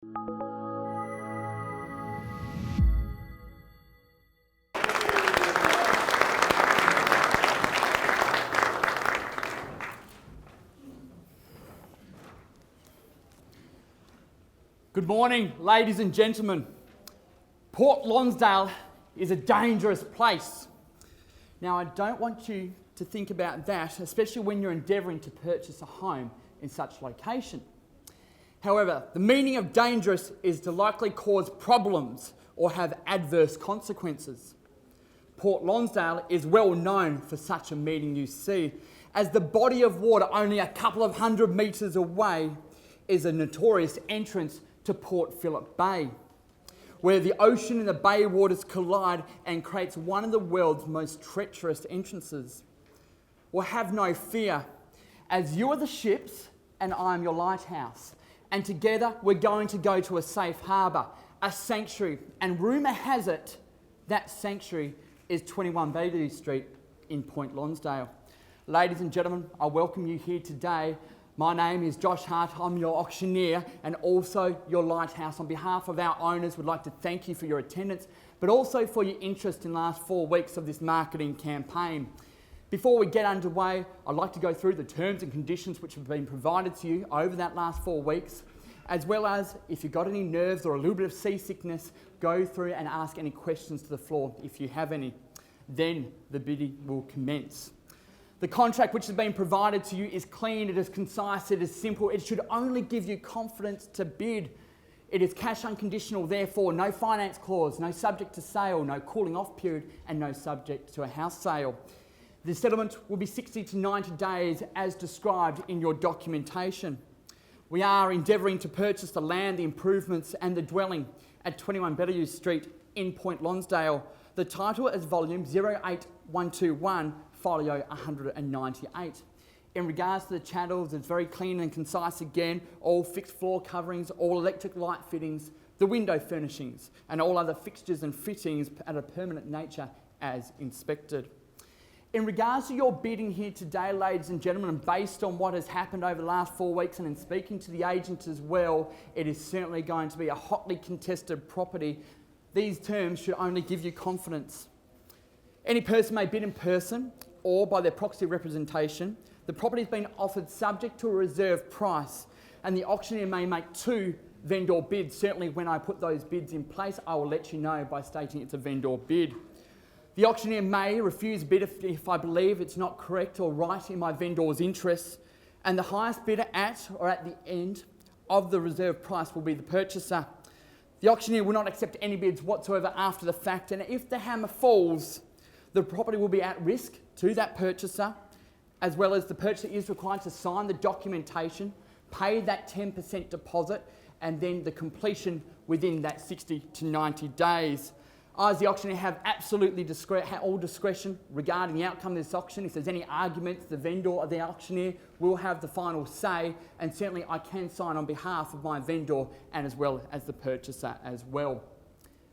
Good morning, ladies and gentlemen. Port Lonsdale is a dangerous place. Now, I don't want you to think about that, especially when you're endeavouring to purchase a home in such location. However, the meaning of dangerous is to likely cause problems or have adverse consequences. Port Lonsdale is well known for such a meaning you see, as the body of water only a couple of 100 metres away is a notorious entrance to Port Phillip Bay, where the ocean and the bay waters collide and creates one of the world's most treacherous entrances. Well, have no fear, as you are the ships and I am your lighthouse, and together we're going to go to a safe harbour, a sanctuary, and rumour has it that sanctuary is 21 Bellevue Street in Point Lonsdale. Ladies and gentlemen, I welcome you here today. My name is Josh Hart, I'm your auctioneer and also your lighthouse. On behalf of our owners, we'd like to thank you for your attendance, but also for your interest in the last 4 weeks of this marketing campaign. Before we get underway, I'd like to go through the terms and conditions which have been provided to you over that last 4 weeks, as well as if you've got any nerves or a little bit of seasickness, go through and ask any questions to the floor if you have any. Then the bidding will commence. The contract which has been provided to you is clean, it is concise, it is simple. It should only give you confidence to bid. It is cash unconditional, therefore no finance clause, no subject to sale, no cooling off period, and no subject to a house sale. The settlement will be 60 to 90 days as described in your documentation. We are endeavouring to purchase the land, the improvements and the dwelling at 21 Bellevue Street in Point Lonsdale. The title is volume 08121. Folio 198. In regards to the channels, it's very clean and concise again, all fixed floor coverings, all electric light fittings, the window furnishings, and all other fixtures and fittings at a permanent nature as inspected. In regards to your bidding here today, ladies and gentlemen, and based on what has happened over the last 4 weeks and in speaking to the agent as well, it is certainly going to be a hotly contested property. These terms should only give you confidence. Any person may bid in person or by their proxy representation. The property has been offered subject to a reserve price, and the auctioneer may make 2 vendor bids. Certainly when I put those bids in place, I will let you know by stating it's a vendor bid. The auctioneer may refuse a bid if I believe it's not correct or right in my vendor's interests, and the highest bidder at or at the end of the reserve price will be the purchaser. The auctioneer will not accept any bids whatsoever after the fact, and if the hammer falls, the property will be at risk to that purchaser, as well as the purchaser is required to sign the documentation, pay that 10% deposit, and then the completion within that 60 to 90 days. I, as the auctioneer, have absolutely all discretion regarding the outcome of this auction. If there's any arguments, the vendor or the auctioneer will have the final say, and certainly I can sign on behalf of my vendor and as well as the purchaser as well.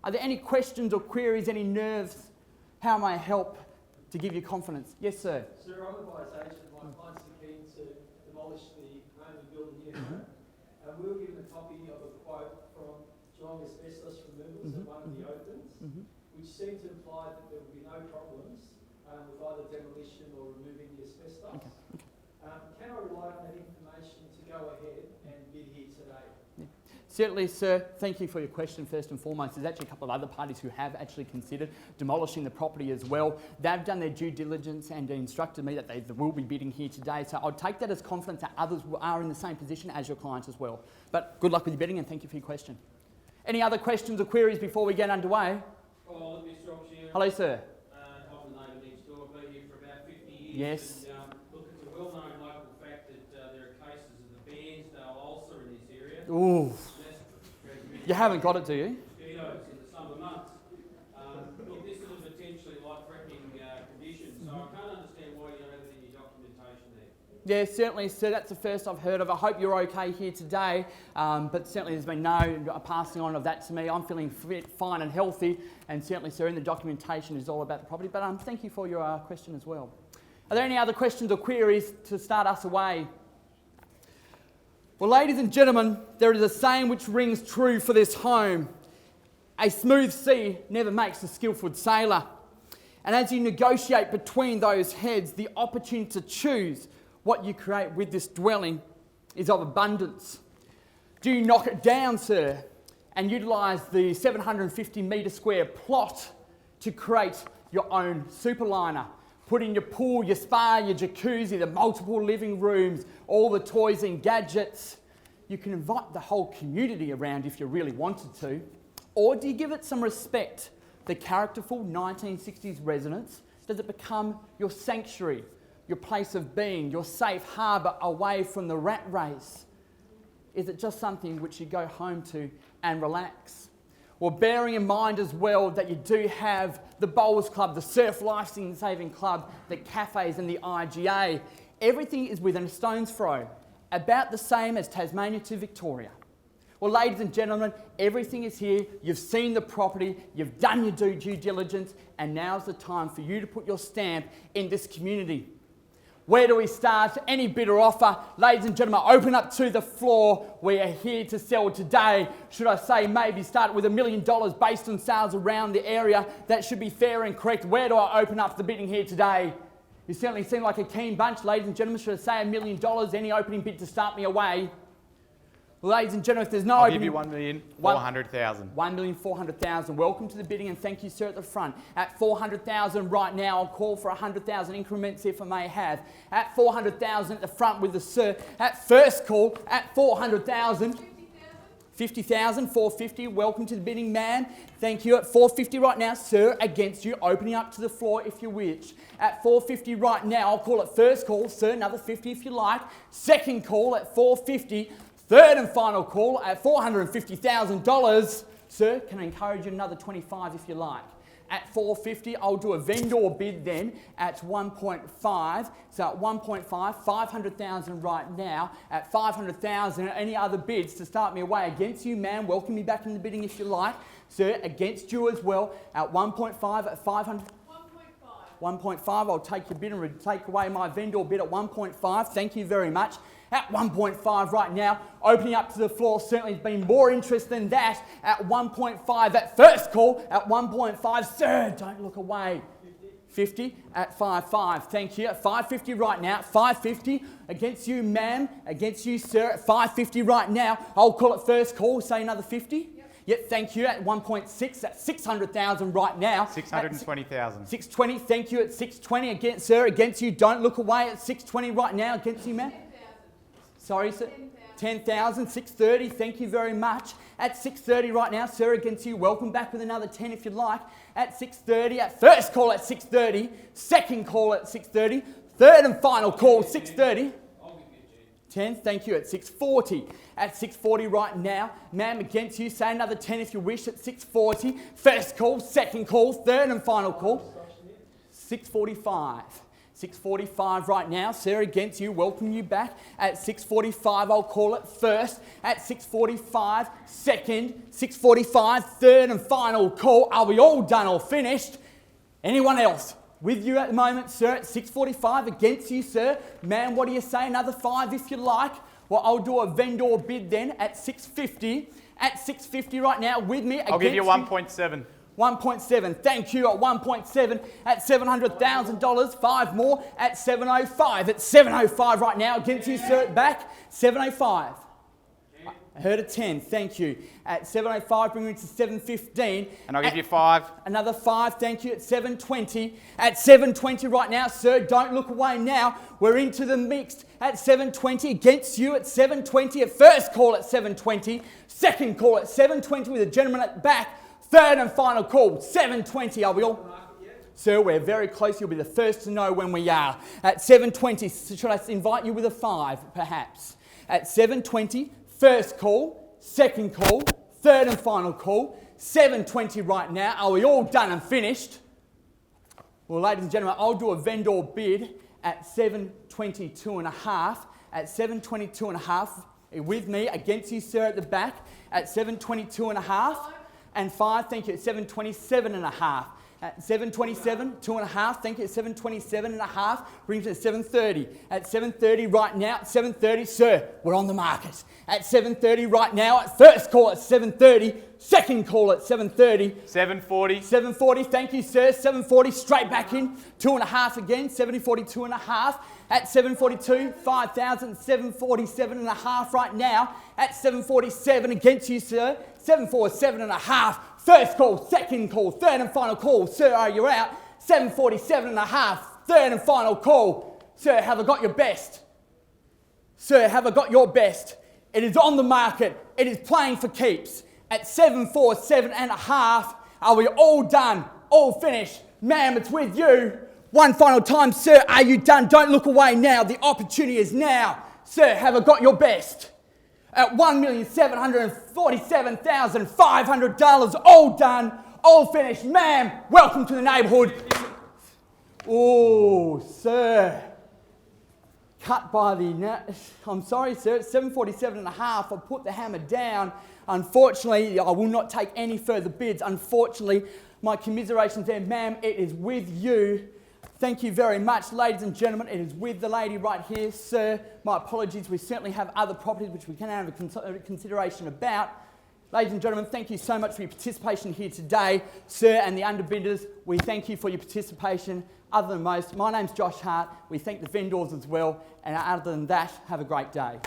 Are there any questions or queries, any nerves? How may I help to give you confidence? Yes, sir. Sir, I'm advised agent. My client's keen to demolish the home and build a new home. And we were given a copy of a quote from Geelong Asbestos Removals at one of the opens, which seemed to imply that there would be no problems with either demolition or removing the asbestos. Can I rely on that information to go ahead and bid here today? Certainly, sir. Thank you for your question first and foremost. There's actually a couple of other parties who have actually considered demolishing the property as well. They've done their due diligence and instructed me that they will be bidding here today. So I'll take that as confidence that others are in the same position as your clients as well. But good luck with your bidding and thank you for your question. Any other questions or queries before we get underway? Oh, Mr. Auctioneer. Hello, sir. I'm the neighbour next door. I've been here for about 50 years. Yes. And, look, it's a well-known local fact that there are cases of the Bairnsdale ulcer in this area. Ooh. You haven't got it, do you? Mosquitoes in the summer months. Look, this is a potentially life-threatening condition, so I can't understand why you don't have it in your documentation there. Yeah, certainly, sir. That's the first I've heard of. I hope you're okay here today, but certainly there's been no passing on of that to me. I'm feeling fit, fine and healthy, and certainly, sir, in the documentation is all about the property. But thank you for your question as well. Are there any other questions or queries to start us away? Well, ladies and gentlemen, there is a saying which rings true for this home. A smooth sea never makes a skillful sailor. And as you negotiate between those heads, the opportunity to choose what you create with this dwelling is of abundance. Do you knock it down, sir, and utilise the 750 metre square plot to create your own superliner? Put in your pool, your spa, your jacuzzi, the multiple living rooms, all the toys and gadgets. You can invite the whole community around if you really wanted to. Or do you give it some respect? The characterful 1960s residence, does it become your sanctuary, your place of being, your safe harbour away from the rat race? Is it just something which you go home to and relax? Well, bearing in mind as well that you do have the Bowls Club, the Surf Life-Saving Club, the cafes and the IGA, everything is within a stone's throw, about the same as Tasmania to Victoria. Well, ladies and gentlemen, everything is here. You've seen the property, you've done your due diligence, and now's the time for you to put your stamp in this community. Where do we start? Any bid or offer? Ladies and gentlemen, open up to the floor. We are here to sell today. Should I say maybe start with $1 million based on sales around the area? That should be fair and correct. Where do I open up the bidding here today? You certainly seem like a keen bunch, ladies and gentlemen. Should I say $1 million? Any opening bid to start me away? Ladies and gentlemen, if there's no I'll opening... give you $1,400,000. $1,400,000. Welcome to the bidding and thank you, sir, at the front. At $400,000 right now, I'll call for 100,000 increments if I may have. At $400,000 at the front with the sir. At first call, at $400,000. 50,000, 450. Welcome to the bidding, man. Thank you. At 450 right now, sir, against you. Opening up to the floor if you wish. At 450 right now, I'll call it first call, sir. Another 50 if you like. Second call at 450. Third and final call at $450,000. Sir, can I encourage you another 25 if you like. At 450, I'll do a vendor bid then at 1.5. So at 1.5, 500,000 right now. At 500,000, any other bids to start me away against you, man. Welcome me back in the bidding if you like. Sir, against you as well. At 1.5, at 500. 1.5, I'll take your bid and take away my vendor bid at 1.5. Thank you very much. At 1.5 right now, opening up to the floor, certainly has been more interest than that. At 1.5 at first call, at 1.5, sir, don't look away. 50 at 5.5, thank you. At 550 right now, 550 against you, ma'am, against you, sir. At 550 right now, I'll call it first call, say another 50. Yep, thank you. At 1.6, at 600,000 right now. 620,000. 620, thank you. At 620 against, sir, against you. Don't look away. At 620 right now, against you, ma'am. Sorry, sir. 10,000, 630, thank you very much. At 630 right now, sir, against you. Welcome back with another 10 if you like. At 630, at first call at 630, second call at 630, third and final call 630. 10, thank you. At 640. At 640 right now, ma'am, against you. Say another 10 if you wish at 640. First call, second call, third and final call. 645. 645 right now, sir, against you. Welcome you back. At 645, I'll call it first. At 645, second. 645, third and final call. Are we all done or finished? Anyone else? With you at the moment, sir, at 645 against you, sir. Man, what do you say? Another 5 if you like. Well, I'll do a vendor bid then at 650. At 650 right now, with me. I'll give you 1.7. 1.7, thank you. At 1.7, at $700,000, 5 more. At 705, at 705 right now, against you, sir, back. 705. I heard a 10, thank you. At 705, bring me to 715. And I'll give you 5. Another 5, thank you. At 720. At 720 right now, sir, don't look away now. We're into the mixed. At 720, against you at 720. At first call at 720. Second call at 720 with a gentleman at the back. Third and final call, 720. Are we all? Sir, we're very close. You'll be the first to know when we are. At 720, should I invite you with a 5, perhaps? At 720, first call, second call, third and final call, 720 right now. Are we all done and finished? Well, ladies and gentlemen, I'll do a vendor bid at 722.5. At 722.5, with me, against you, sir, at the back. At 722.5. And 5, thank you, at 727.5. At 727, 2.5, thank you, at 727.5, brings it to 730. At 730 right now, at 730, sir, we're on the market. At 730 right now, at first call at 730, second call at 730. 740. 740, thank you, sir. 740, straight back in. 2.5 again, 740, 2.5. At 742, 5,000, 747.5 right now. At 747, against you, sir. 747.5. First call, second call, third and final call. Sir, are you out? 747.5. Third and final call. Sir, have I got your best? Sir, have I got your best? It is on the market. It is playing for keeps. At 747.5. Are we all done? All finished? Ma'am, it's with you. One final time, sir, are you done? Don't look away now. The opportunity is now. Sir, have I got your best? At $1,747,500, all done, all finished. Ma'am, welcome to the neighbourhood. Oh, sir. Cut by the... I'm sorry, sir, it's 747.5. I put the hammer down. Unfortunately, I will not take any further bids. Unfortunately, my commiserations there. Ma'am, it is with you. Thank you very much, ladies and gentlemen. It is with the lady right here, sir. My apologies. We certainly have other properties which we can have a consideration about. Ladies and gentlemen, thank you so much for your participation here today. Sir and the underbidders, we thank you for your participation. Other than most, my name's Josh Hart. We thank the vendors as well. And other than that, have a great day.